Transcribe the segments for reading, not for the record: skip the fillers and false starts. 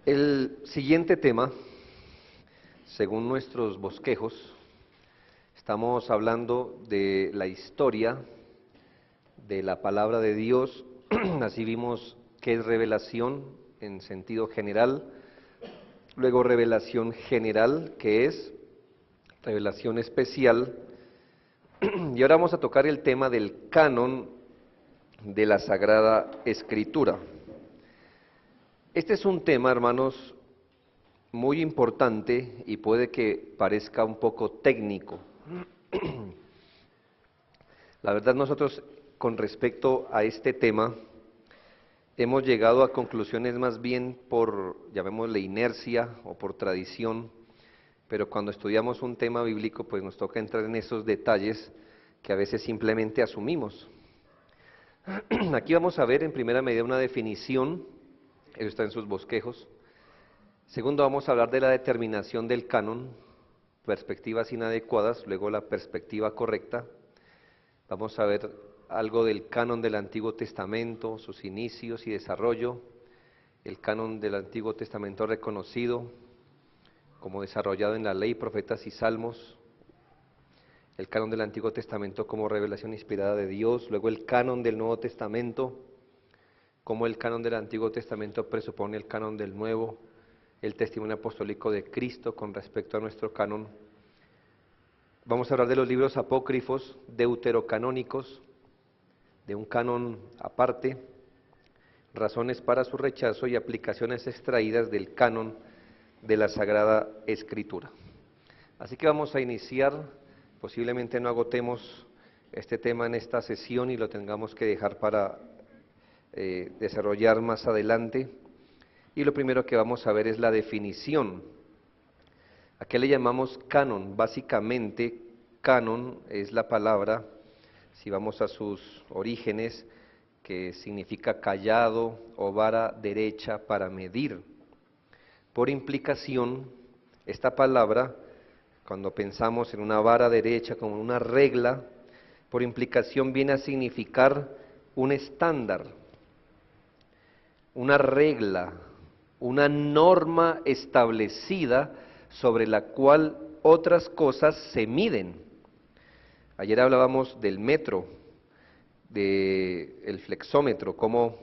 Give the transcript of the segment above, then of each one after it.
El siguiente tema, según nuestros bosquejos, estamos hablando de la historia de la palabra de Dios. Así vimos qué es revelación en sentido general, luego revelación general, que es revelación especial, y ahora vamos a tocar el tema del canon de la Sagrada Escritura. Este es un tema, hermanos, muy importante y puede que parezca un poco técnico. La verdad, nosotros con respecto a este tema hemos llegado a conclusiones más bien por, llamémosle, inercia o por tradición, pero cuando estudiamos un tema bíblico pues nos toca entrar en esos detalles que a veces simplemente asumimos. Aquí vamos a ver en primera medida una definición, eso está en sus bosquejos. Segundo, vamos a hablar de la determinación del canon, perspectivas inadecuadas, luego la perspectiva correcta. Vamos a ver algo del canon del Antiguo Testamento, sus inicios y desarrollo, el canon del Antiguo Testamento reconocido como desarrollado en la ley, profetas y salmos, el canon del Antiguo Testamento como revelación inspirada de Dios, luego el canon del Nuevo Testamento, cómo el canon del Antiguo Testamento presupone el canon del Nuevo, el testimonio apostólico de Cristo con respecto a nuestro canon. Vamos a hablar de los libros apócrifos, deuterocanónicos, de un canon aparte, razones para su rechazo y aplicaciones extraídas del canon de la Sagrada Escritura. Así que vamos a iniciar, posiblemente no agotemos este tema en esta sesión y lo tengamos que dejar para desarrollar más adelante. Y lo primero que vamos a ver es la definición. ¿A qué le llamamos canon? Básicamente, canon es la palabra, si vamos a sus orígenes, que significa callado o vara derecha para medir. Por implicación, esta palabra, cuando pensamos en una vara derecha como una regla, por implicación viene a significar un estándar, una regla, una norma establecida sobre la cual otras cosas se miden. Ayer hablábamos del metro, del flexómetro, cómo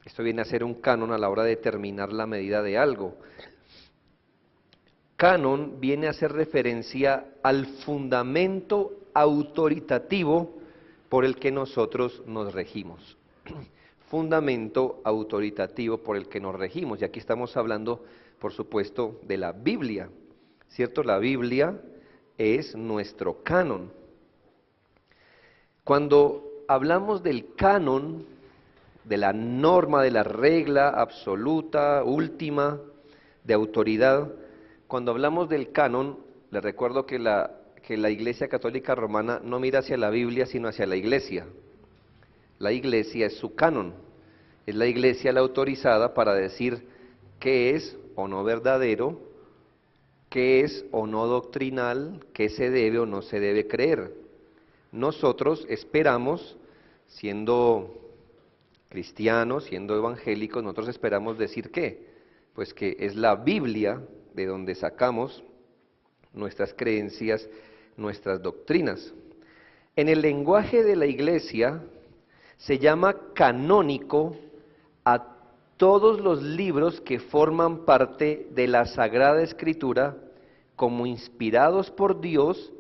esto viene a ser un canon a la hora de determinar la medida de algo. Canon viene a hacer referencia al fundamento autoritativo por el que nosotros nos regimos. Fundamento autoritativo por el que nos regimos. Y aquí estamos hablando, por supuesto, de la Biblia, ¿cierto? La Biblia es nuestro canon. Cuando hablamos del canon, de la norma, de la regla absoluta, última, de autoridad, cuando hablamos del canon, les recuerdo que la Iglesia Católica Romana no mira hacia la Biblia, sino hacia la Iglesia. La Iglesia es su canon, es la Iglesia la autorizada para decir qué es o no verdadero, qué es o no doctrinal, qué se debe o no se debe creer. Nosotros esperamos, siendo cristianos, siendo evangélicos, nosotros esperamos decir ¿qué? Pues que es la Biblia de donde sacamos nuestras creencias, nuestras doctrinas. En el lenguaje de la Iglesia se llama canónico a todos los libros que forman parte de la Sagrada Escritura como inspirados por Dios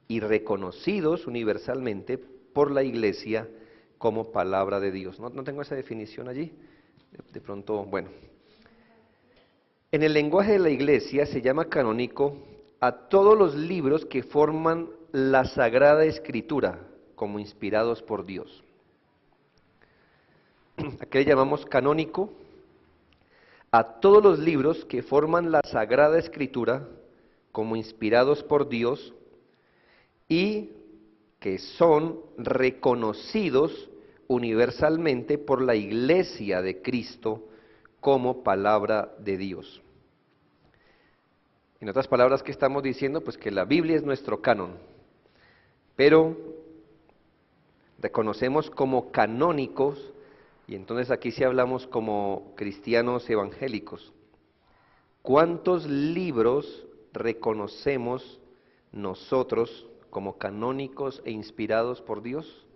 y reconocidos universalmente por la Iglesia como palabra de Dios. ¿No tengo esa definición allí? De pronto, bueno. En el lenguaje de la Iglesia se llama canónico a todos los libros que forman la Sagrada Escritura como inspirados por Dios. ¿A qué le llamamos canónico? A todos los libros que forman la Sagrada Escritura como inspirados por Dios y que son reconocidos universalmente por la Iglesia de Cristo como palabra de Dios. En otras palabras, ¿qué estamos diciendo? Pues que la Biblia es nuestro canon, pero reconocemos como canónicos Y entonces aquí sí hablamos como cristianos evangélicos. ¿Cuántos libros reconocemos nosotros como canónicos e inspirados por Dios?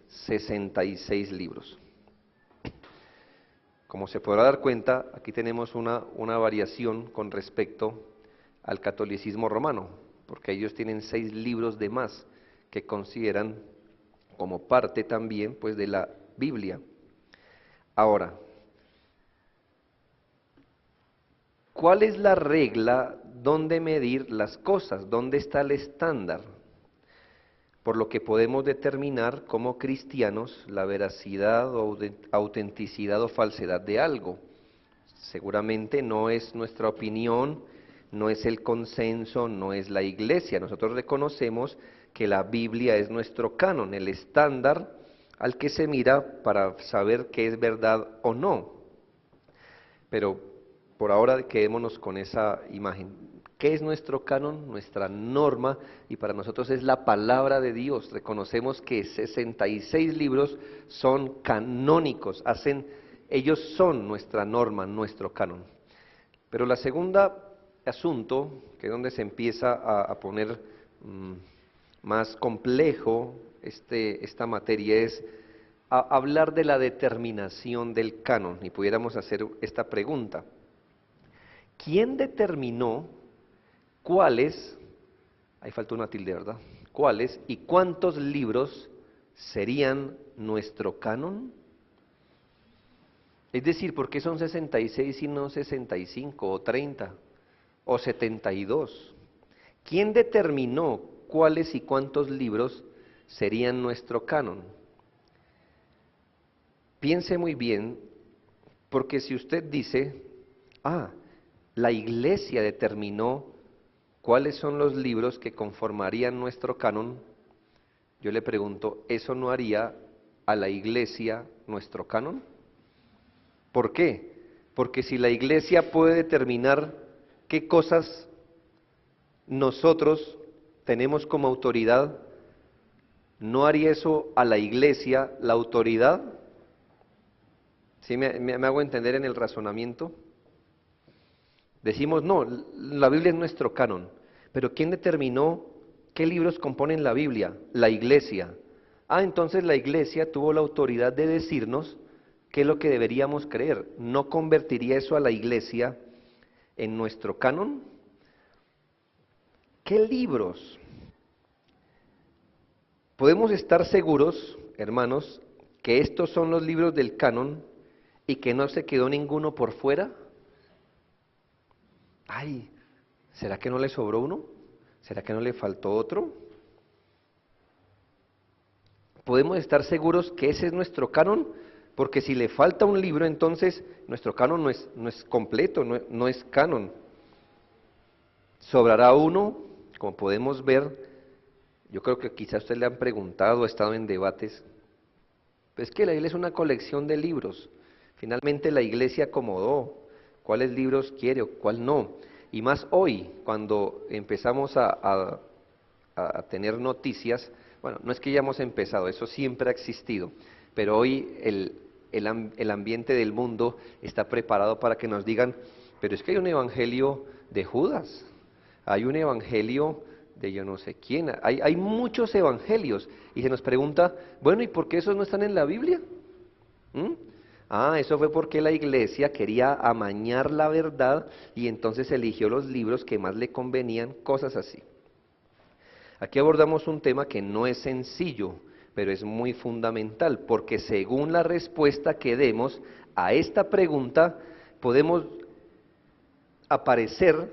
66 libros. Como se podrá dar cuenta, aquí tenemos una variación con respecto al catolicismo romano, porque ellos tienen 6 libros de más que consideran como parte también pues de la Biblia. Ahora, ¿cuál es la regla donde medir las cosas? ¿Dónde está el estándar? Por lo que podemos determinar como cristianos la veracidad o autenticidad o falsedad de algo. Seguramente no es nuestra opinión, no es el consenso, no es la iglesia. Nosotros reconocemos que la Biblia es nuestro canon, el estándar al que se mira para saber qué es verdad o no. Pero por ahora quedémonos con esa imagen. ¿Qué es nuestro canon? Nuestra norma, y para nosotros es la palabra de Dios. Reconocemos que 66 libros son canónicos, ellos son nuestra norma, nuestro canon. Pero la segunda asunto, que es donde se empieza a poner más complejo esta materia, es hablar de la determinación del canon. Y pudiéramos hacer esta pregunta. ¿Quién determinó cuáles, ahí falta una tilde, ¿verdad? ¿Cuáles y cuántos libros serían nuestro canon? Es decir, ¿por qué son 66 y no 65 o 30 o 72? ¿Quién determinó cuáles y cuántos libros serían nuestro canon? Piense muy bien, porque si usted dice, la iglesia determinó cuáles son los libros que conformarían nuestro canon, yo le pregunto, ¿eso no haría a la iglesia nuestro canon? ¿Por qué? Porque si la iglesia puede determinar qué cosas nosotros tenemos como autoridad, ¿no haría eso a la iglesia la autoridad? ¿Sí me hago entender en el razonamiento? Decimos, no, la Biblia es nuestro canon, pero ¿quién determinó qué libros componen la Biblia? La iglesia. Entonces la iglesia tuvo la autoridad de decirnos qué es lo que deberíamos creer. ¿No convertiría eso a la iglesia en nuestro canon? ¿Qué libros? Podemos estar seguros, hermanos, que estos son los libros del canon y que no se quedó ninguno por fuera. ¿Será que no le sobró uno? ¿Será que no le faltó otro? Podemos estar seguros que ese es nuestro canon, porque si le falta un libro, entonces nuestro canon no es completo, no es canon. Sobrará uno, como podemos ver. Yo creo que quizás a usted le han preguntado, ha estado en debates. Pues que la Biblia es una colección de libros. Finalmente la iglesia acomodó cuáles libros quiere o cuál no. Y más hoy, cuando empezamos a tener noticias, bueno, no es que ya hemos empezado, eso siempre ha existido, pero hoy el ambiente del mundo está preparado para que nos digan, pero es que hay un evangelio de Judas, hay un evangelio de yo no sé quién, hay muchos evangelios, y se nos pregunta, bueno, ¿y por qué esos no están en la Biblia? Eso fue porque la iglesia quería amañar la verdad y entonces eligió los libros que más le convenían, cosas así. Aquí abordamos un tema que no es sencillo, pero es muy fundamental, porque según la respuesta que demos a esta pregunta, podemos aparecer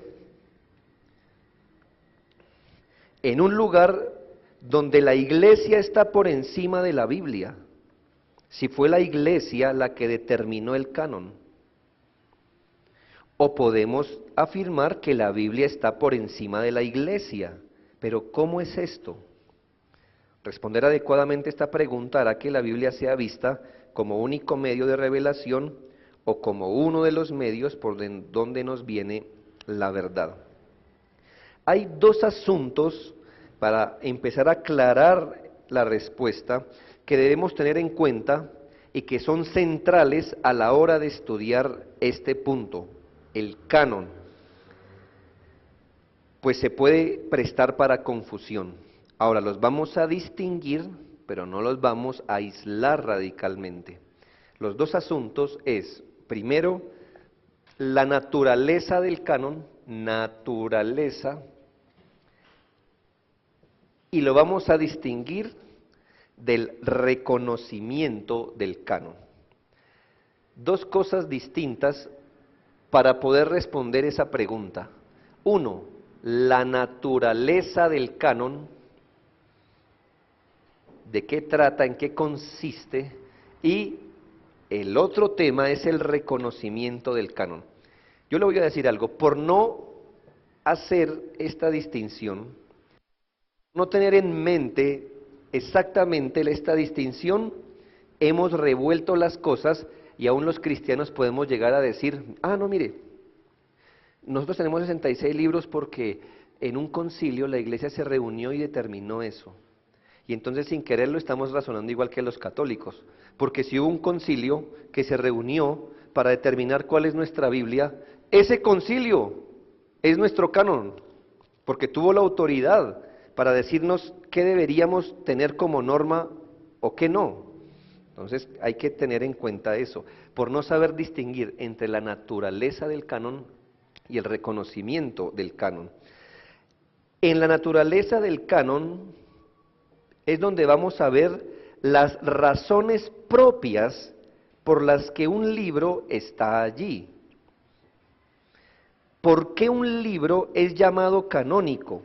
en un lugar donde la iglesia está por encima de la Biblia, si fue la iglesia la que determinó el canon. O podemos afirmar que la Biblia está por encima de la iglesia. Pero ¿cómo es esto? Responder adecuadamente esta pregunta hará que la Biblia sea vista como único medio de revelación o como uno de los medios por donde nos viene la verdad. Hay dos asuntos para empezar a aclarar la respuesta que debemos tener en cuenta y que son centrales a la hora de estudiar este punto, el canon, pues se puede prestar para confusión. Ahora los vamos a distinguir, pero no los vamos a aislar radicalmente. Los dos asuntos es, primero, la naturaleza del canon, naturaleza, y lo vamos a distinguir del reconocimiento del canon. Dos cosas distintas para poder responder esa pregunta. Uno, la naturaleza del canon, de qué trata, en qué consiste, y el otro tema es el reconocimiento del canon. Yo le voy a decir algo, por no hacer esta distinción, no tener en mente exactamente esta distinción, hemos revuelto las cosas y aún los cristianos podemos llegar a decir, no mire, nosotros tenemos 66 libros porque en un concilio la iglesia se reunió y determinó eso. Y entonces sin quererlo estamos razonando igual que los católicos, porque si hubo un concilio que se reunió para determinar cuál es nuestra Biblia, ese concilio es nuestro canon, porque tuvo la autoridad para decirnos qué deberíamos tener como norma o qué no. Entonces hay que tener en cuenta eso, por no saber distinguir entre la naturaleza del canon y el reconocimiento del canon. En la naturaleza del canon es donde vamos a ver las razones propias por las que un libro está allí. ¿Por qué un libro es llamado canónico?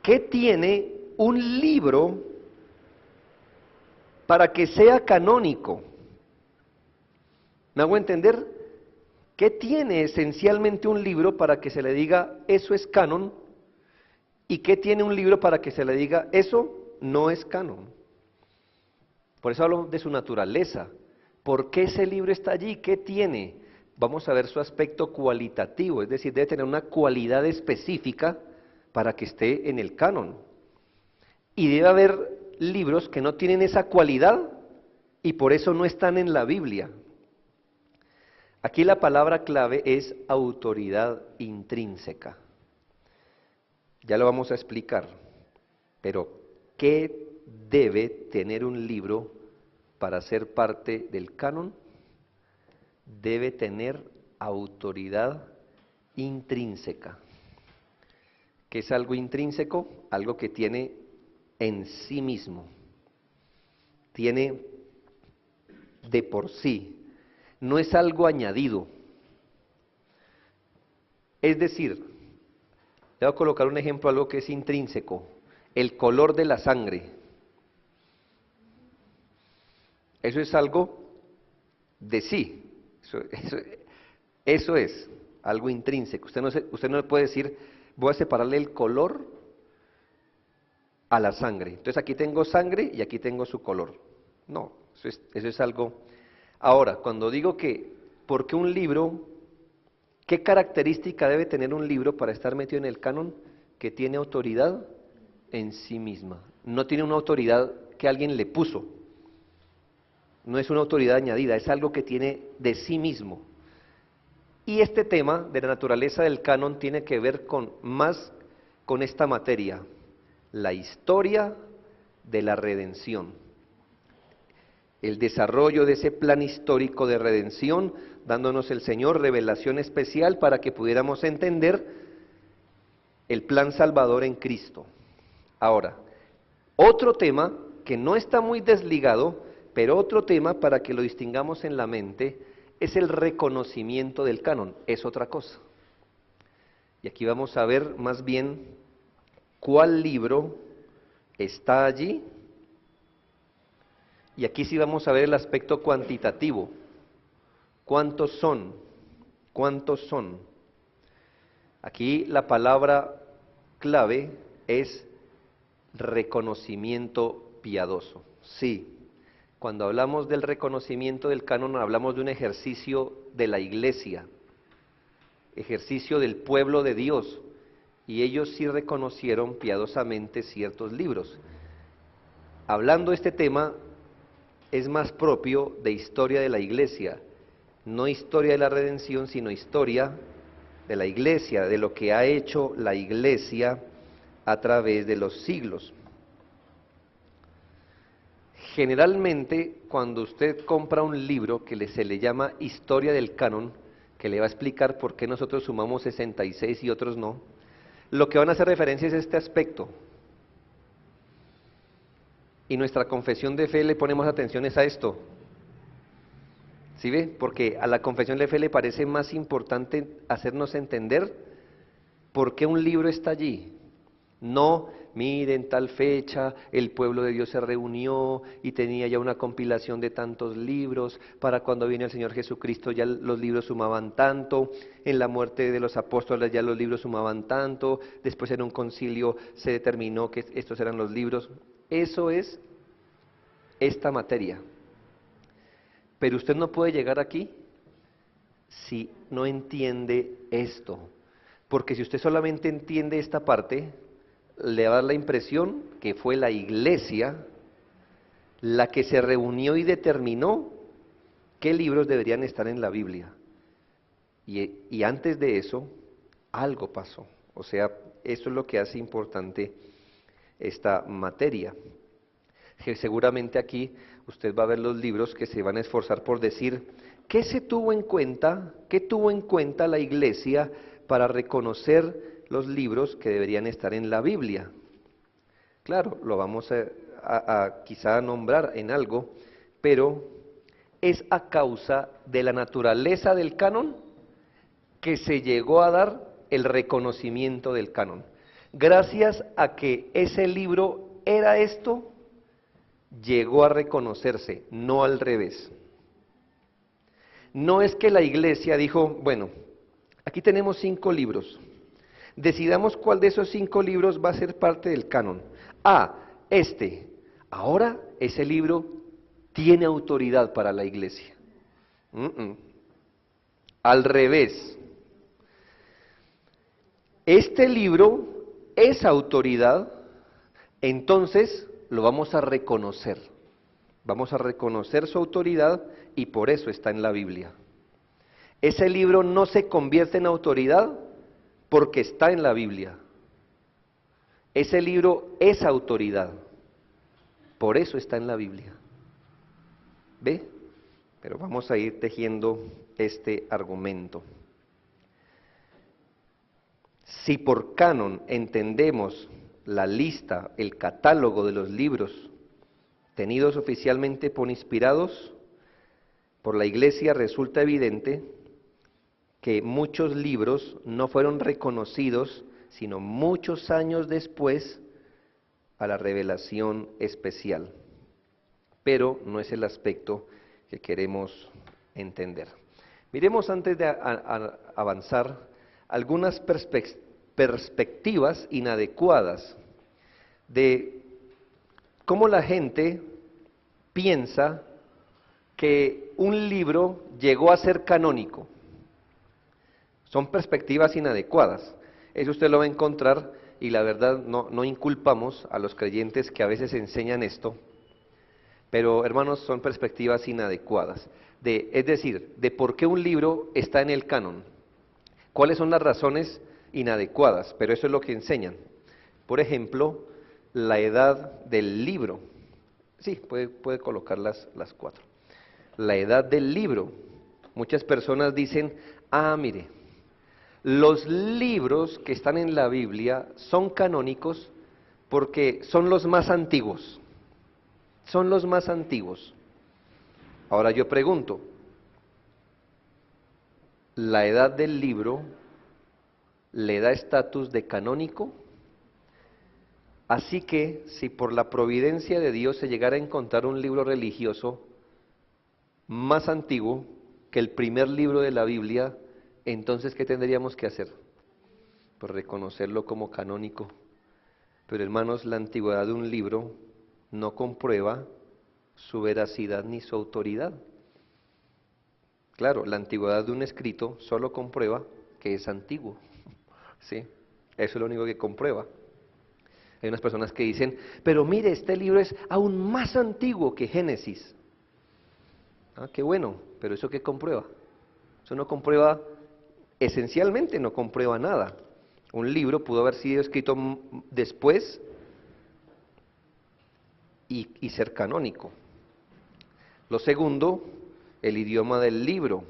¿Qué tiene un libro para que sea canónico? ¿Me hago entender? ¿Qué tiene esencialmente un libro para que se le diga eso es canon? ¿Y qué tiene un libro para que se le diga eso no es canon? Por eso hablo de su naturaleza. ¿Por qué ese libro está allí? ¿Qué tiene? Vamos a ver su aspecto cualitativo, es decir, debe tener una cualidad específica para que esté en el canon. Y debe haber libros que no tienen esa cualidad y por eso no están en la Biblia. Aquí la palabra clave es autoridad intrínseca. Ya lo vamos a explicar, pero ¿qué debe tener un libro para ser parte del canon? Debe tener autoridad intrínseca. ¿Qué es algo intrínseco? Algo que tiene en sí mismo, tiene de por sí, no es algo añadido. Es decir, le voy a colocar un ejemplo, algo que es intrínseco, el color de la sangre. Eso es algo de sí, eso es algo intrínseco. Usted no le puede decir, voy a separarle el color a la sangre. Entonces aquí tengo sangre y aquí tengo su color. No, eso es algo. Ahora, cuando digo que, ¿por qué un libro? ¿Qué característica debe tener un libro para estar metido en el canon? Que tiene autoridad en sí misma. No tiene una autoridad que alguien le puso. No es una autoridad añadida, es algo que tiene de sí mismo. Y este tema de la naturaleza del canon tiene que ver más con esta materia, la historia de la redención. El desarrollo de ese plan histórico de redención, dándonos el Señor revelación especial para que pudiéramos entender el plan salvador en Cristo. Ahora, otro tema que no está muy desligado, pero otro tema para que lo distingamos en la mente, es el reconocimiento del canon, es otra cosa. Y aquí vamos a ver más bien cuál libro está allí. Y aquí sí vamos a ver el aspecto cuantitativo. ¿Cuántos son? ¿Cuántos son? Aquí la palabra clave es reconocimiento piadoso. Sí, cuando hablamos del reconocimiento del canon hablamos de un ejercicio de la iglesia, ejercicio del pueblo de Dios, y ellos sí reconocieron piadosamente ciertos libros. Hablando de este tema, es más propio de historia de la iglesia, no historia de la redención, sino historia de la iglesia, de lo que ha hecho la iglesia a través de los siglos. Generalmente, cuando usted compra un libro que se le llama Historia del Canon, que le va a explicar por qué nosotros sumamos 66 y otros no, lo que van a hacer referencia es este aspecto. Y nuestra confesión de fe le ponemos atención es a esto. ¿Sí ve? Porque a la confesión de fe le parece más importante hacernos entender por qué un libro está allí. No, miren, tal fecha el pueblo de Dios se reunió y tenía ya una compilación de tantos libros, para cuando viene el Señor Jesucristo ya los libros sumaban tanto, en la muerte de los apóstoles ya los libros sumaban tanto, después en un concilio se determinó que estos eran los libros. Eso es esta materia. Pero usted no puede llegar aquí si no entiende esto, porque si usted solamente entiende esta parte, le va a dar la impresión que fue la iglesia la que se reunió y determinó qué libros deberían estar en la Biblia. Y antes de eso, algo pasó. O sea, eso es lo que hace importante esta materia. Que seguramente aquí usted va a ver los libros que se van a esforzar por decir qué se tuvo en cuenta, qué tuvo en cuenta la iglesia para reconocer los libros que deberían estar en la Biblia. Claro, lo vamos a quizá nombrar en algo, pero es a causa de la naturaleza del canon que se llegó a dar el reconocimiento del canon. Gracias a que ese libro era esto, llegó a reconocerse, no al revés. No es que la iglesia dijo, bueno, aquí tenemos 5 libros, decidamos cuál de esos 5 libros va a ser parte del canon. Ahora ese libro tiene autoridad para la iglesia. Al revés. Este libro es autoridad, entonces lo vamos a reconocer. Vamos a reconocer su autoridad y por eso está en la Biblia. Ese libro no se convierte en autoridad porque está en la Biblia. Ese libro es autoridad, por eso está en la Biblia. ¿Ve? Pero vamos a ir tejiendo este argumento. Si por canon entendemos la lista, el catálogo de los libros tenidos oficialmente por inspirados por la Iglesia, resulta evidente que muchos libros no fueron reconocidos sino muchos años después a la revelación especial. Pero no es el aspecto que queremos entender. Miremos antes de avanzar algunas perspectivas inadecuadas de cómo la gente piensa que un libro llegó a ser canónico. Son perspectivas inadecuadas. Eso usted lo va a encontrar y la verdad no inculpamos a los creyentes que a veces enseñan esto, pero hermanos, son perspectivas inadecuadas. Es decir, de por qué un libro está en el canon. ¿Cuáles son las razones inadecuadas? Pero eso es lo que enseñan. Por ejemplo, la edad del libro. Sí, puede colocar las 4. La edad del libro. Muchas personas dicen, mire, los libros que están en la Biblia son canónicos porque son los más antiguos. Son los más antiguos. Ahora yo pregunto, ¿la edad del libro le da estatus de canónico? Así que, si por la providencia de Dios se llegara a encontrar un libro religioso más antiguo que el primer libro de la Biblia, entonces, ¿qué tendríamos que hacer? Pues reconocerlo como canónico. Pero hermanos, la antigüedad de un libro no comprueba su veracidad ni su autoridad. Claro, la antigüedad de un escrito solo comprueba que es antiguo. ¿Sí? Eso es lo único que comprueba. Hay unas personas que dicen, pero mire, este libro es aún más antiguo que Génesis. Ah, qué bueno, pero ¿eso qué comprueba? Eso no comprueba, esencialmente no comprueba nada. Un libro pudo haber sido escrito después y ser canónico. Lo segundo, el idioma del libro.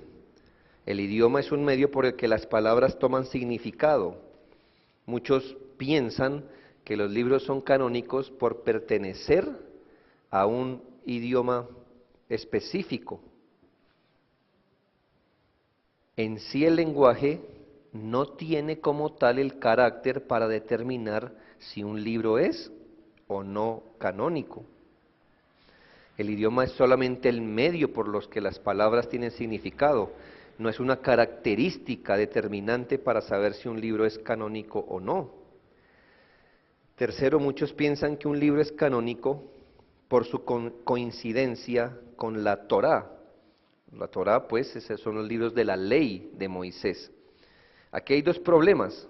El idioma es un medio por el que las palabras toman significado. Muchos piensan que los libros son canónicos por pertenecer a un idioma específico. En sí el lenguaje no tiene como tal el carácter para determinar si un libro es o no canónico. El idioma es solamente el medio por los que las palabras tienen significado, no es una característica determinante para saber si un libro es canónico o no. Tercero, muchos piensan que un libro es canónico por su coincidencia con la Torá. La Torá, pues, esos son los libros de la ley de Moisés. Aquí hay dos problemas.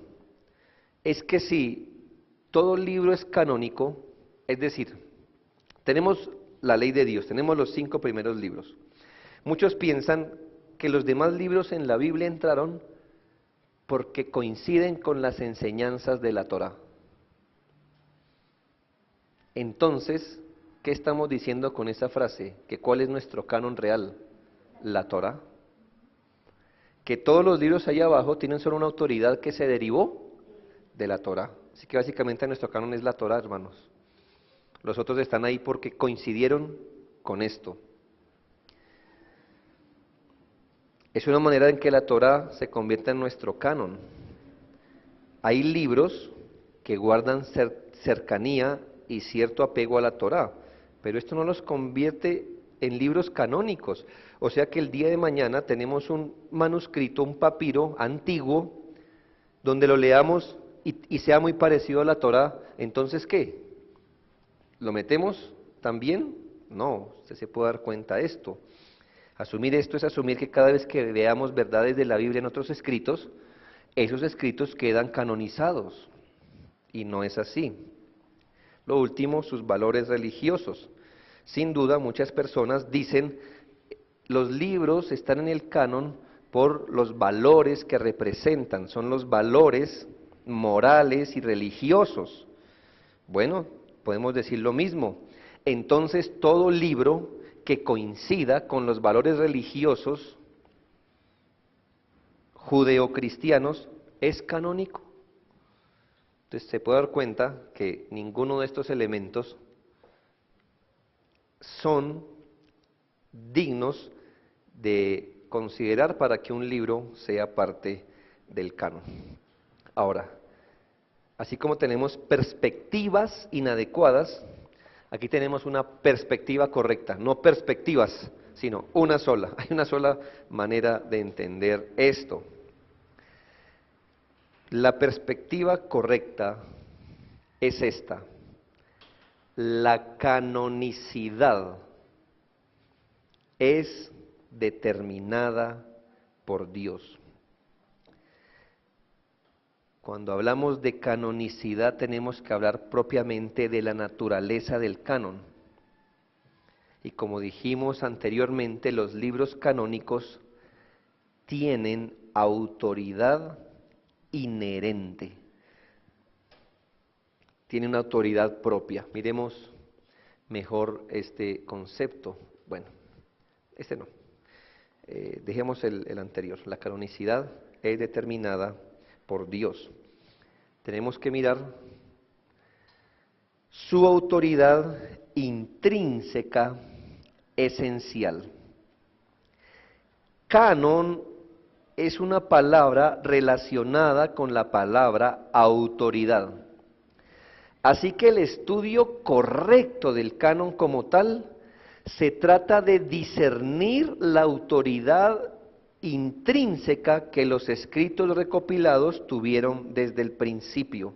Es que si todo libro es canónico, es decir, tenemos la ley de Dios, tenemos los 5 primeros libros. Muchos piensan que los demás libros en la Biblia entraron porque coinciden con las enseñanzas de la Torá. Entonces, ¿qué estamos diciendo con esa frase? Que ¿cuál es nuestro canon real? La Torá. Que todos los libros allá abajo tienen solo una autoridad que se derivó de la Torá. Así que básicamente nuestro canon es la Torá, hermanos. Los otros están ahí porque coincidieron con esto. Es una manera en que la Torá se convierte en nuestro canon. Hay libros que guardan cercanía y cierto apego a la Torá, pero esto no los convierte en libros canónicos. O sea que el día de mañana tenemos un manuscrito, un papiro antiguo, donde lo leamos y sea muy parecido a la Torá. Entonces, ¿qué? ¿Lo metemos también? No, usted se puede dar cuenta de esto. Asumir esto es asumir que cada vez que veamos verdades de la Biblia en otros escritos, esos escritos quedan canonizados. Y no es así. Lo último, sus valores religiosos. Sin duda, muchas personas dicen, los libros están en el canon por los valores que representan, son los valores morales y religiosos. Bueno, podemos decir lo mismo. Entonces, todo libro que coincida con los valores religiosos judeocristianos es canónico. Entonces se puede dar cuenta que ninguno de estos elementos son dignos de considerar para que un libro sea parte del canon. Ahora, así como tenemos perspectivas inadecuadas, aquí tenemos una perspectiva correcta, no perspectivas, sino una sola. Hay una sola manera de entender esto. La perspectiva correcta es esta: la canonicidad es determinada por Dios. Cuando hablamos de canonicidad tenemos que hablar propiamente de la naturaleza del canon. Y como dijimos anteriormente, los libros canónicos tienen autoridad inherente. Tiene una autoridad propia. Miremos mejor este concepto. Bueno, este no. Dejemos el anterior. La canonicidad es determinada por Dios. Tenemos que mirar su autoridad intrínseca esencial. Canon es una palabra relacionada con la palabra autoridad. Así que el estudio correcto del canon como tal se trata de discernir la autoridad intrínseca que los escritos recopilados tuvieron desde el principio.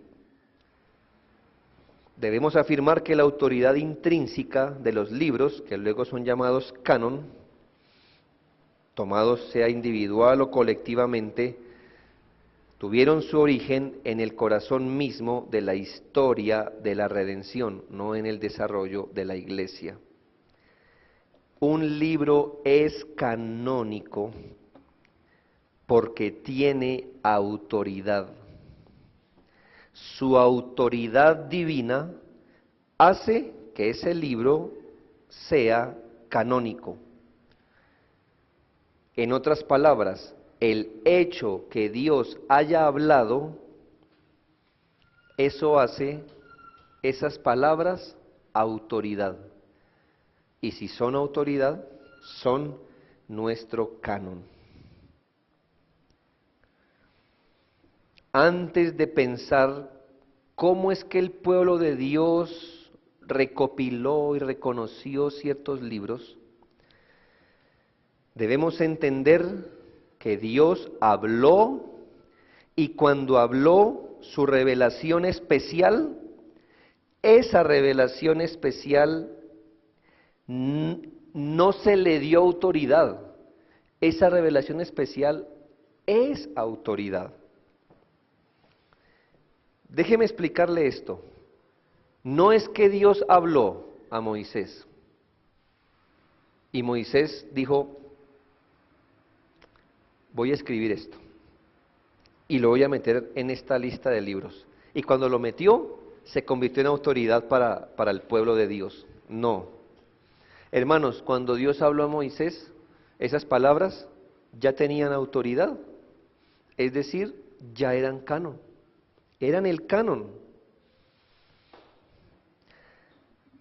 Debemos afirmar que la autoridad intrínseca de los libros, que luego son llamados canon, tomados sea individual o colectivamente, tuvieron su origen en el corazón mismo de la historia de la redención, no en el desarrollo de la Iglesia. Un libro es canónico porque tiene autoridad. Su autoridad divina hace que ese libro sea canónico. En otras palabras, el hecho que Dios haya hablado, eso hace esas palabras autoridad. Y si son autoridad, son nuestro canon. Antes de pensar cómo es que el pueblo de Dios recopiló y reconoció ciertos libros, debemos entender que Dios habló, y cuando habló su revelación especial, esa revelación especial no se le dio autoridad. Esa revelación especial es autoridad. Déjeme explicarle esto. No es que Dios habló a Moisés y Moisés dijo, voy a escribir esto y lo voy a meter en esta lista de libros. Y cuando lo metió, se convirtió en autoridad para el pueblo de Dios. No. Hermanos, cuando Dios habló a Moisés, esas palabras ya tenían autoridad. Es decir, ya eran canon. Eran el canon.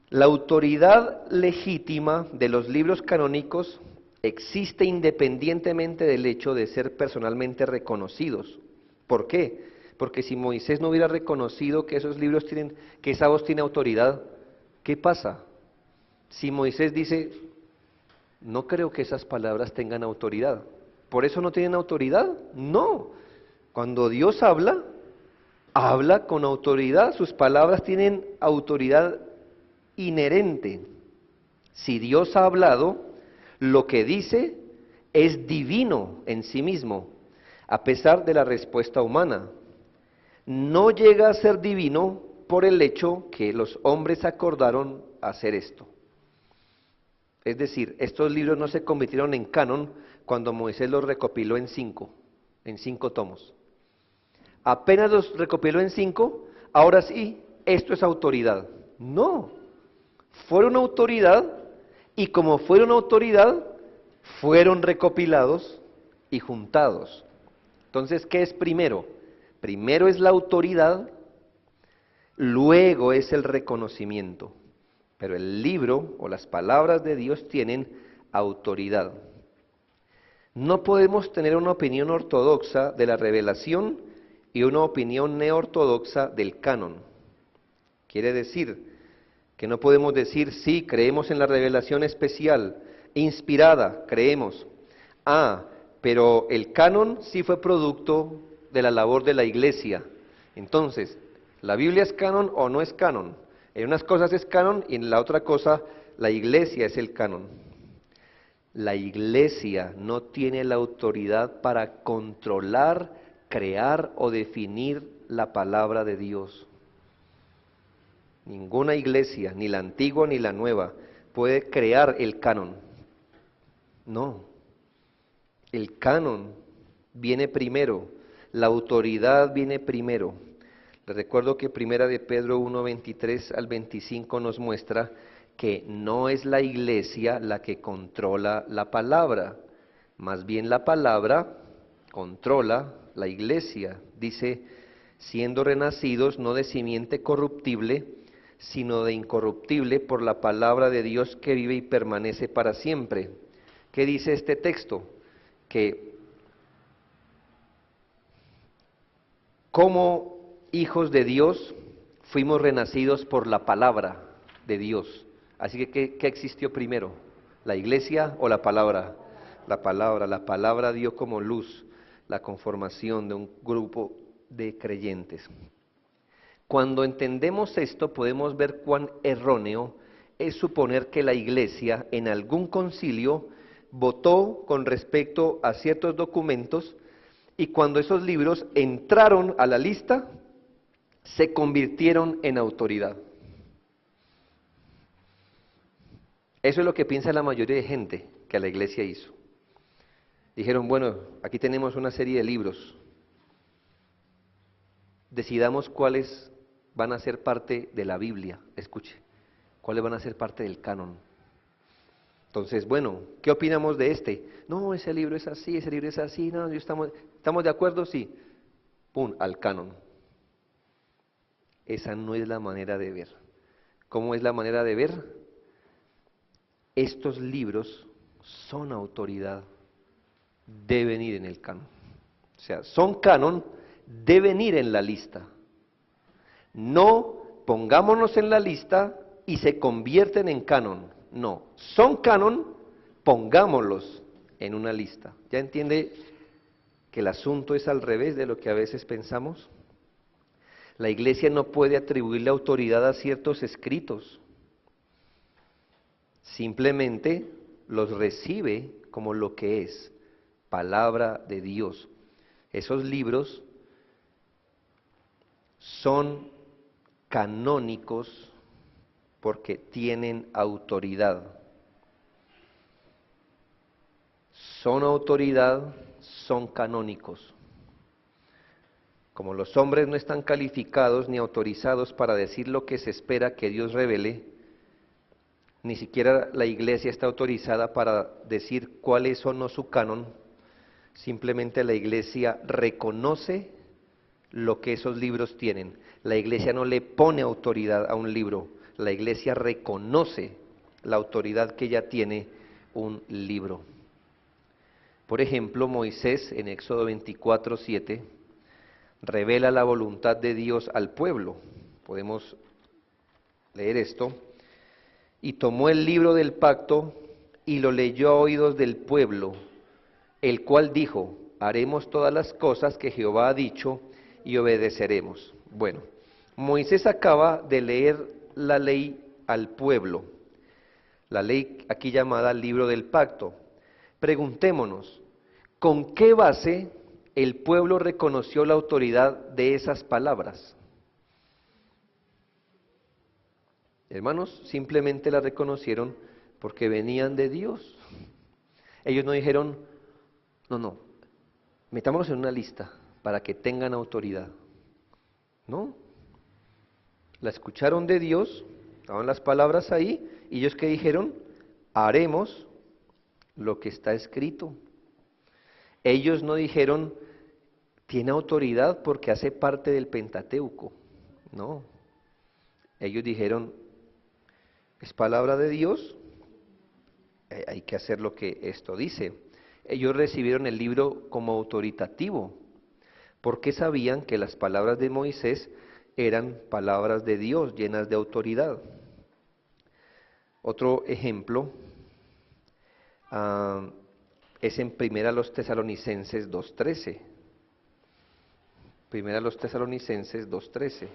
La autoridad legítima de los libros canónicos existe independientemente del hecho de ser personalmente reconocidos. ¿Por qué? Porque si Moisés no hubiera reconocido que esos libros tienen, que esa voz tiene autoridad, ¿qué pasa? Si Moisés dice, no creo que esas palabras tengan autoridad, ¿por eso no tienen autoridad? No. Cuando Dios habla, habla con autoridad, sus palabras tienen autoridad inherente. Si Dios ha hablado, lo que dice es divino en sí mismo, a pesar de la respuesta humana. No llega a ser divino por el hecho que los hombres acordaron hacer esto. Es decir, estos libros no se convirtieron en canon cuando Moisés los recopiló en cinco tomos. Apenas los recopiló en 5, ahora sí, esto es autoridad. No, fueron autoridad, y como fueron autoridad, fueron recopilados y juntados. Entonces, ¿qué es primero? Primero es la autoridad, luego es el reconocimiento. Pero el libro o las palabras de Dios tienen autoridad. No podemos tener una opinión ortodoxa de la revelación y una opinión neortodoxa del canon. Quiere decir que no podemos decir, sí, creemos en la revelación especial, inspirada, creemos. Pero el canon sí fue producto de la labor de la iglesia. Entonces, ¿la Biblia es canon o no es canon? En unas cosas es canon y en la otra cosa, la iglesia es el canon. La iglesia no tiene la autoridad para controlar, crear o definir la palabra de Dios. Ninguna iglesia, ni la antigua ni la nueva, puede crear el canon. No. El canon viene primero, la autoridad viene primero. Les recuerdo que primera de Pedro 1, 23 al 25 nos muestra que no es la iglesia la que controla la palabra, más bien la palabra controla la iglesia. Dice, siendo renacidos no de simiente corruptible, sino de incorruptible por la palabra de Dios que vive y permanece para siempre. ¿Qué dice este texto? Que como hijos de Dios fuimos renacidos por la palabra de Dios. Así que, ¿qué existió primero? ¿La iglesia o la palabra? La palabra. La palabra dio como luz la conformación de un grupo de creyentes. Cuando entendemos esto, podemos ver cuán erróneo es suponer que la iglesia en algún concilio votó con respecto a ciertos documentos, y cuando esos libros entraron a la lista, se convirtieron en autoridad. Eso es lo que piensa la mayoría de gente que la iglesia hizo. Dijeron, bueno, aquí tenemos una serie de libros. Decidamos cuáles van a ser parte de la Biblia. Escuche, cuáles van a ser parte del canon. Entonces, bueno, ¿qué opinamos de este? No, ese libro es así, ese libro es así, no, ¿estamos de acuerdo? Sí. Pum, al canon. Esa no es la manera de ver. ¿Cómo es la manera de ver? Estos libros son autoridad, deben ir en el canon. O sea, son canon, deben ir en la lista. No pongámonos en la lista y se convierten en canon. No, son canon, pongámoslos en una lista. ¿Ya entiende que el asunto es al revés de lo que a veces pensamos? La iglesia no puede atribuirle autoridad a ciertos escritos. Simplemente los recibe como lo que es, palabra de Dios. Esos libros son canónicos porque tienen autoridad. Son autoridad, son canónicos. Como los hombres no están calificados ni autorizados para decir lo que se espera que Dios revele, ni siquiera la iglesia está autorizada para decir cuál es o no su canon, simplemente la iglesia reconoce lo que esos libros tienen. La iglesia no le pone autoridad a un libro, la iglesia reconoce la autoridad que ya tiene un libro. Por ejemplo, Moisés en Éxodo 24:7 revela la voluntad de Dios al pueblo. Podemos leer esto. Y tomó el libro del pacto y lo leyó a oídos del pueblo, el cual dijo, haremos todas las cosas que Jehová ha dicho y obedeceremos. Bueno, Moisés acaba de leer la ley al pueblo, la ley aquí llamada libro del pacto. Preguntémonos, ¿con qué base el pueblo reconoció la autoridad de esas palabras? Hermanos, simplemente la reconocieron porque venían de Dios. Ellos no dijeron, no, metámonos en una lista para que tengan autoridad. No, la escucharon de Dios, estaban las palabras ahí, y ellos que dijeron, haremos lo que está escrito. Ellos no dijeron, tiene autoridad porque hace parte del Pentateuco. No, ellos dijeron, es palabra de Dios, hay que hacer lo que esto dice. Ellos recibieron el libro como autoritativo, porque sabían que las palabras de Moisés eran palabras de Dios, llenas de autoridad. Otro ejemplo es en 1 Tesalonicenses 2:13. 1 Tesalonicenses 2:13.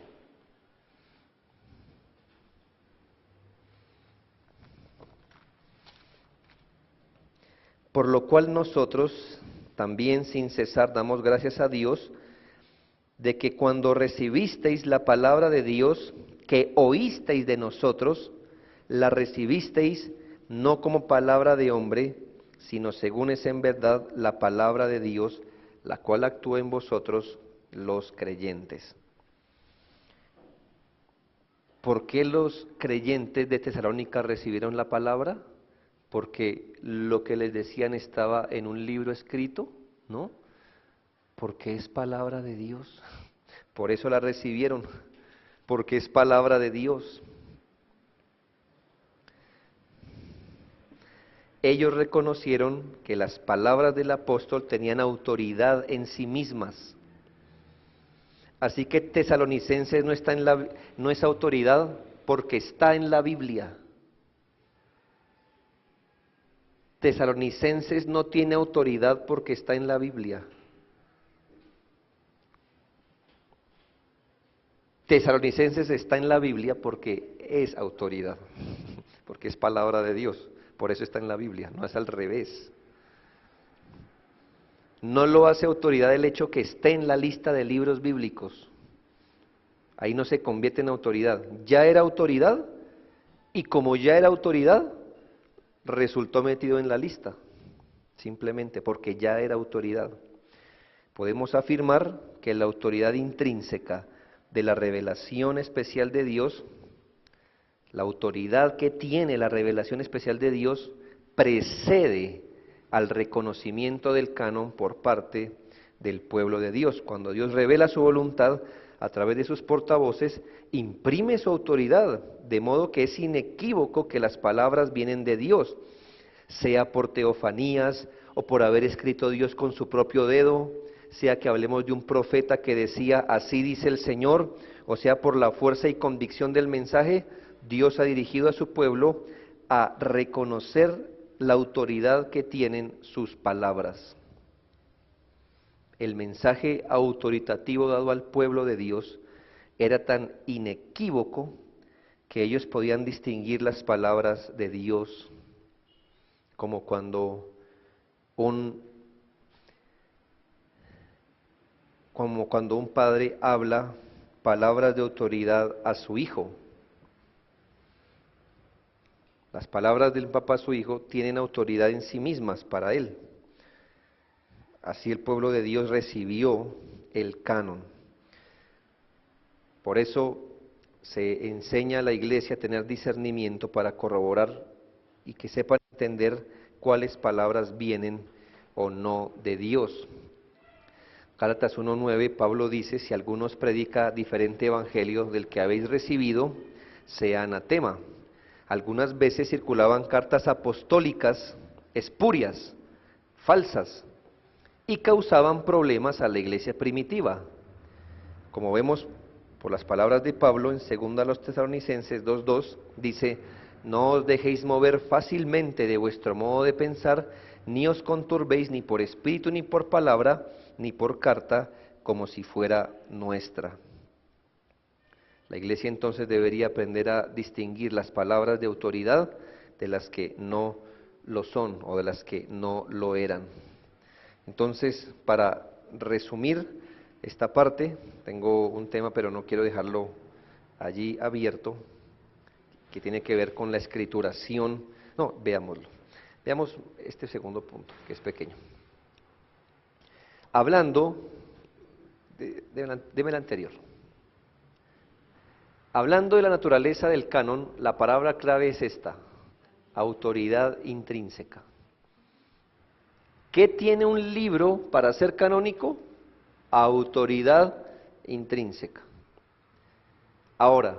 Por lo cual nosotros también sin cesar damos gracias a Dios de que cuando recibisteis la palabra de Dios que oísteis de nosotros, la recibisteis no como palabra de hombre, sino según es en verdad la palabra de Dios, la cual actúa en vosotros los creyentes. ¿Por qué los creyentes de Tesalónica recibieron la palabra? Porque lo que les decían estaba en un libro escrito, ¿no? Porque es palabra de Dios. Por eso la recibieron, porque es palabra de Dios. Ellos reconocieron que las palabras del apóstol tenían autoridad en sí mismas. Así que Tesalonicenses no es autoridad porque está en la Biblia. Tesalonicenses no tiene autoridad porque está en la Biblia. Tesalonicenses está en la Biblia porque es autoridad, porque es palabra de Dios. Por eso está en la Biblia, no es al revés. No lo hace autoridad el hecho que esté en la lista de libros bíblicos. Ahí no se convierte en autoridad. Ya era autoridad y como ya era autoridad, resultó metido en la lista, simplemente porque ya era autoridad. Podemos afirmar que la autoridad intrínseca de la revelación especial de Dios, la autoridad que tiene la revelación especial de Dios, precede al reconocimiento del canon por parte del pueblo de Dios. Cuando Dios revela su voluntad a través de sus portavoces, imprime su autoridad, de modo que es inequívoco que las palabras vienen de Dios, sea por teofanías o por haber escrito Dios con su propio dedo, sea que hablemos de un profeta que decía, así dice el Señor, o sea por la fuerza y convicción del mensaje. Dios ha dirigido a su pueblo a reconocer la autoridad que tienen sus palabras. El mensaje autoritativo dado al pueblo de Dios era tan inequívoco que ellos podían distinguir las palabras de Dios, como cuando un padre habla palabras de autoridad a su hijo. Las palabras del papá a su hijo tienen autoridad en sí mismas para él. Así el pueblo de Dios recibió el canon. Por eso se enseña a la iglesia a tener discernimiento para corroborar y que sepan entender cuáles palabras vienen o no de Dios. Gálatas 1:9, Pablo dice, si alguno os predica diferente evangelio del que habéis recibido, sea anatema. Algunas veces circulaban cartas apostólicas espurias, falsas, y causaban problemas a la iglesia primitiva. Como vemos por las palabras de Pablo en 2 Tesalonicenses 2:2, dice, no os dejéis mover fácilmente de vuestro modo de pensar, ni os conturbéis ni por espíritu ni por palabra, ni por carta, como si fuera nuestra. La iglesia entonces debería aprender a distinguir las palabras de autoridad de las que no lo son o de las que no lo eran. Entonces, para resumir esta parte, tengo un tema, pero no quiero dejarlo allí abierto, que tiene que ver con la escrituración. No, veámoslo. Veamos este segundo punto, que es pequeño. Hablando, deme el anterior. Hablando de la naturaleza del canon, la palabra clave es esta, autoridad intrínseca. ¿Qué tiene un libro para ser canónico? Autoridad intrínseca. Ahora,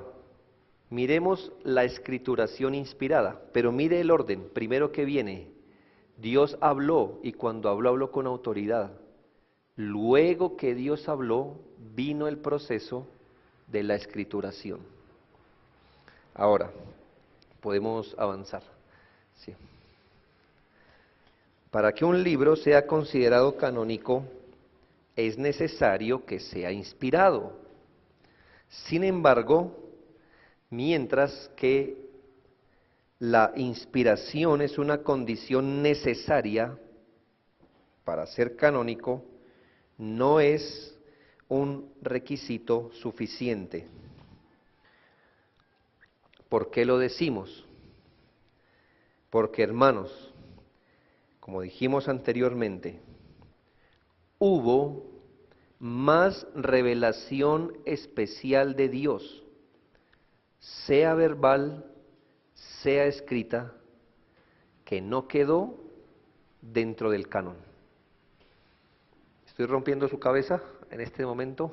miremos la escrituración inspirada, pero mire el orden. Primero que viene, Dios habló y cuando habló, habló con autoridad. Luego que Dios habló, vino el proceso de la escrituración. Ahora, podemos avanzar. Sí. Para que un libro sea considerado canónico, es necesario que sea inspirado. Sin embargo, mientras que la inspiración es una condición necesaria para ser canónico, no es un requisito suficiente. ¿Por qué lo decimos? Porque, hermanos, como dijimos anteriormente, hubo más revelación especial de Dios, sea verbal, sea escrita, que no quedó dentro del canon. ¿Estoy rompiendo su cabeza en este momento?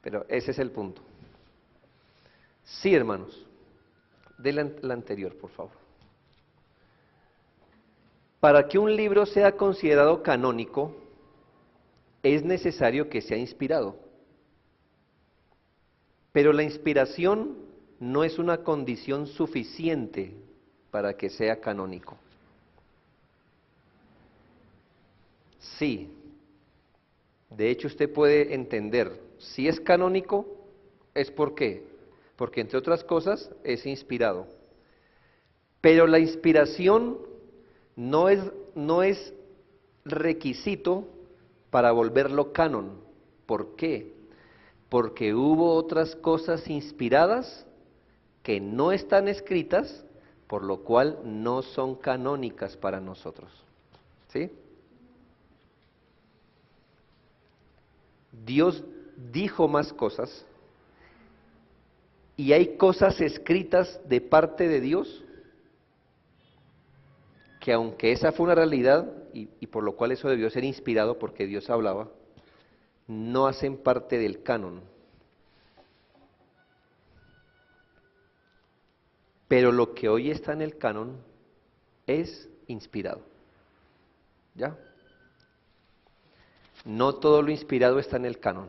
Pero ese es el punto. Sí, hermanos. Denle la anterior, por favor. Para que un libro sea considerado canónico, es necesario que sea inspirado. Pero la inspiración no es una condición suficiente para que sea canónico. Sí. De hecho, usted puede entender, si es canónico, ¿es por qué? Porque, entre otras cosas, es inspirado. Pero la inspiración no es requisito para volverlo canon. ¿Por qué? Porque hubo otras cosas inspiradas que no están escritas, por lo cual no son canónicas para nosotros. ¿Sí? Dios dijo más cosas y hay cosas escritas de parte de Dios que aunque esa fue una realidad y por lo cual eso debió ser inspirado porque Dios hablaba, no hacen parte del canon. Pero lo que hoy está en el canon es inspirado. ¿Ya? No todo lo inspirado está en el canon,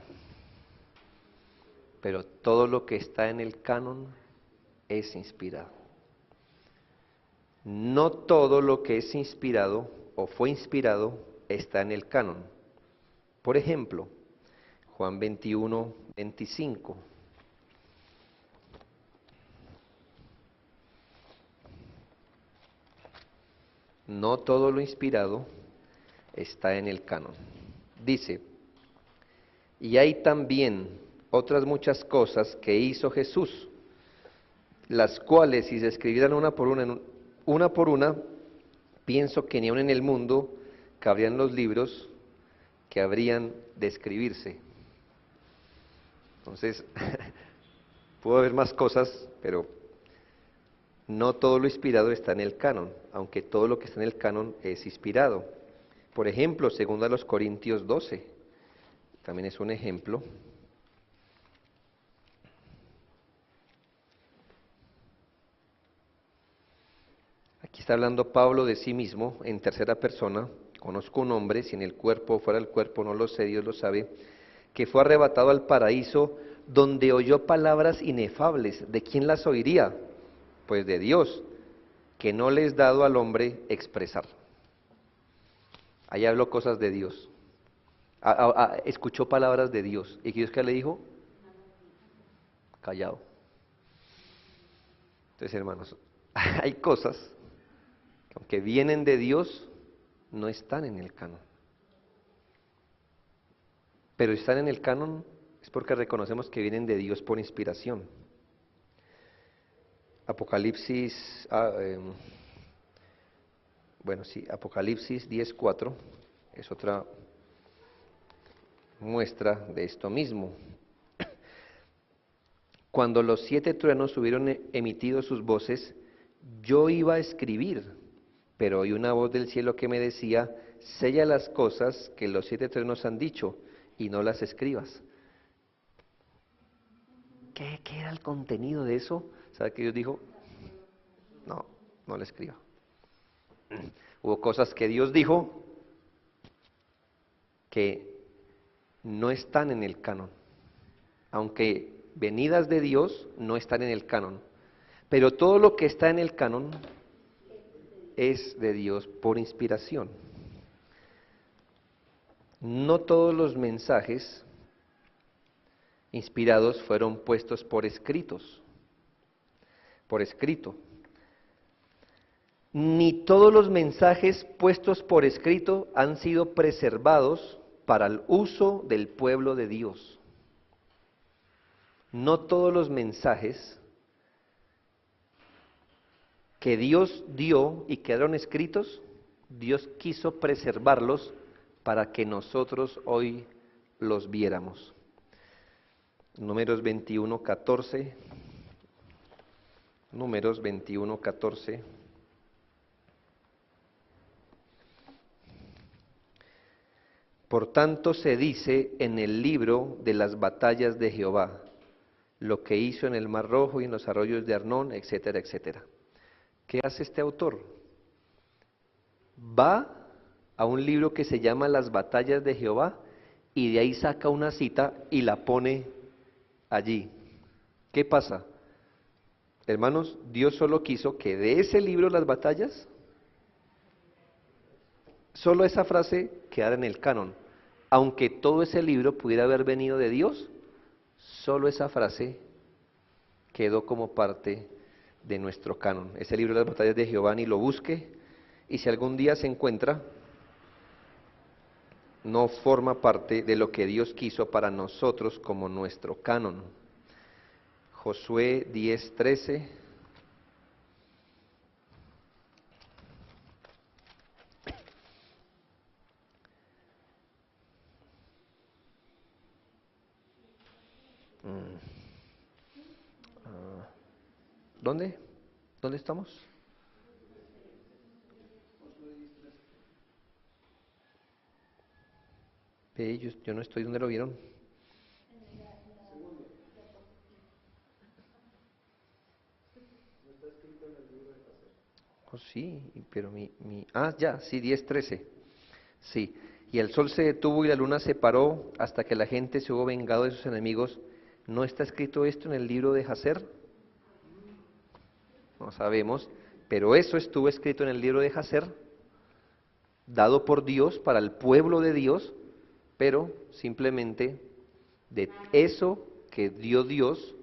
pero todo lo que está en el canon es inspirado. No todo lo que es inspirado o fue inspirado está en el canon. Por ejemplo, Juan 21, 25. No todo lo inspirado está en el canon. Dice, y hay también otras muchas cosas que hizo Jesús, las cuales si se escribieran una por una, pienso que ni aun en el mundo cabrían los libros que habrían de escribirse. Entonces, pudo haber más cosas, pero no todo lo inspirado está en el canon, aunque todo lo que está en el canon es inspirado. Por ejemplo, segundo a los Corintios 12, también es un ejemplo. Aquí está hablando Pablo de sí mismo en tercera persona. Conozco un hombre, si en el cuerpo o fuera del cuerpo, no lo sé, Dios lo sabe, que fue arrebatado al paraíso donde oyó palabras inefables. ¿De quién las oiría? Pues de Dios, que no le es dado al hombre expresar. Ahí habló cosas de Dios. Escuchó palabras de Dios. ¿Y Dios qué le dijo? Callado. Entonces, hermanos, hay cosas que aunque vienen de Dios, no están en el canon. Pero si están en el canon es porque reconocemos que vienen de Dios por inspiración. Apocalipsis, Apocalipsis 10:4 es otra muestra de esto mismo. Cuando los 7 truenos hubieron emitido sus voces, yo iba a escribir, pero oí una voz del cielo que me decía, sella las cosas que los 7 truenos han dicho y no las escribas. ¿Qué era el contenido de eso? ¿Sabe qué Dios dijo? No la escriba. Hubo cosas que Dios dijo que no están en el canon, aunque venidas de Dios no están en el canon, pero todo lo que está en el canon es de Dios por inspiración. No todos los mensajes inspirados fueron puestos por escrito, ni todos los mensajes puestos por escrito han sido preservados para el uso del pueblo de Dios. No todos los mensajes que Dios dio y quedaron escritos, Dios quiso preservarlos para que nosotros hoy los viéramos. Números 21:14. Números 21:14. Por tanto se dice en el libro de las batallas de Jehová, lo que hizo en el Mar Rojo y en los arroyos de Arnón, etcétera, etcétera. ¿Qué hace este autor? Va a un libro que se llama Las batallas de Jehová y de ahí saca una cita y la pone allí. ¿Qué pasa? Hermanos, Dios solo quiso que de ese libro, Las batallas, solo esa frase quedara en el canon. Aunque todo ese libro pudiera haber venido de Dios, solo esa frase quedó como parte de nuestro canon. Ese libro de las batallas de Jehová, ni lo busque, y si algún día se encuentra, no forma parte de lo que Dios quiso para nosotros como nuestro canon. Josué 10:13. Mm, ah, ¿Dónde? ¿Dónde estamos? Ve, yo no estoy, ¿dónde lo vieron? Oh, sí, pero ya, sí, 10:13. Sí, y el sol se detuvo y la luna se paró hasta que la gente se hubo vengado de sus enemigos. ¿No está escrito esto en el libro de Jacer? No sabemos, pero eso estuvo escrito en el libro de Jacer, dado por Dios para el pueblo de Dios, pero simplemente de eso que dio Dios,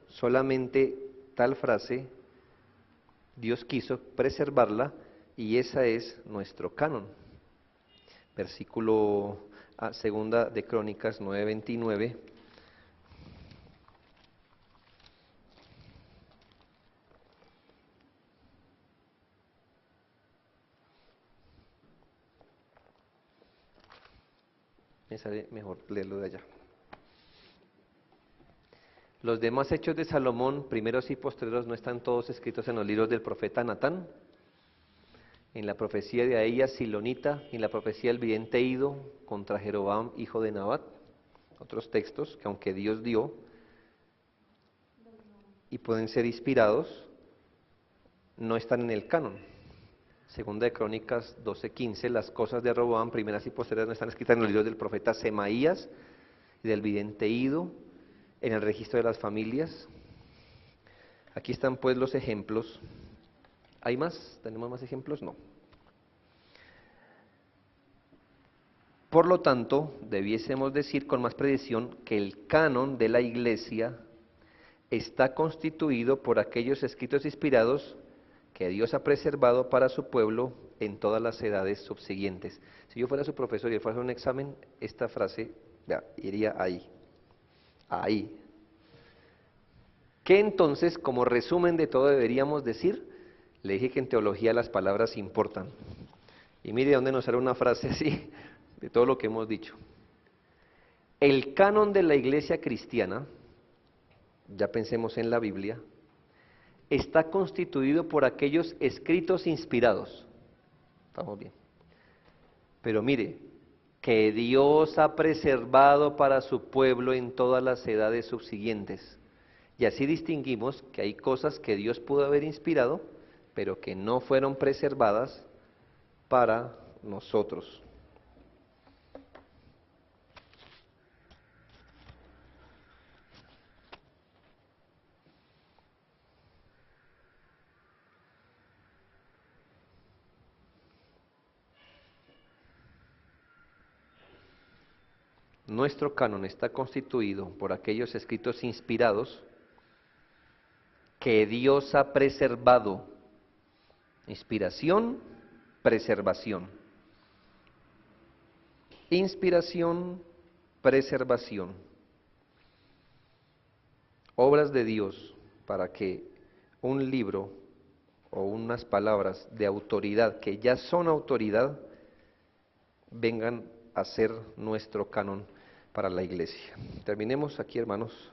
solamente tal frase, Dios quiso preservarla y esa es nuestro canon. Versículo segunda de Crónicas 9:29. Me sale mejor leerlo de allá. Los demás hechos de Salomón, primeros y postreros, no están todos escritos en los libros del profeta Natán, en la profecía de Ahías Silonita, en la profecía del vidente Ido contra Jeroboam, hijo de Nabat. Otros textos que aunque Dios dio y pueden ser inspirados, no están en el canon. Segunda de Crónicas 12:15, las cosas de Roboam, primeras y posteriores, no están escritas en los libros del profeta Semaías y del vidente Ido, en el registro de las familias. Aquí están pues los ejemplos. ¿Hay más? ¿Tenemos más ejemplos? No. Por lo tanto, debiésemos decir con más precisión que el canon de la Iglesia está constituido por aquellos escritos inspirados que Dios ha preservado para su pueblo en todas las edades subsiguientes. Si yo fuera su profesor y fuera a hacer un examen, esta frase ya, iría ahí. Ahí. ¿Qué entonces, como resumen de todo, deberíamos decir? Le dije que en teología las palabras importan. Y mire dónde nos sale una frase así, de todo lo que hemos dicho. El canon de la iglesia cristiana, ya pensemos en la Biblia, está constituido por aquellos escritos inspirados. Estamos bien. Pero mire, que Dios ha preservado para su pueblo en todas las edades subsiguientes. Y así distinguimos que hay cosas que Dios pudo haber inspirado, pero que no fueron preservadas para nosotros. Nuestro canon está constituido por aquellos escritos inspirados que Dios ha preservado. Inspiración, preservación. Inspiración, preservación. Obras de Dios para que un libro o unas palabras de autoridad que ya son autoridad vengan a ser nuestro canon para la iglesia. Terminemos aquí, hermanos.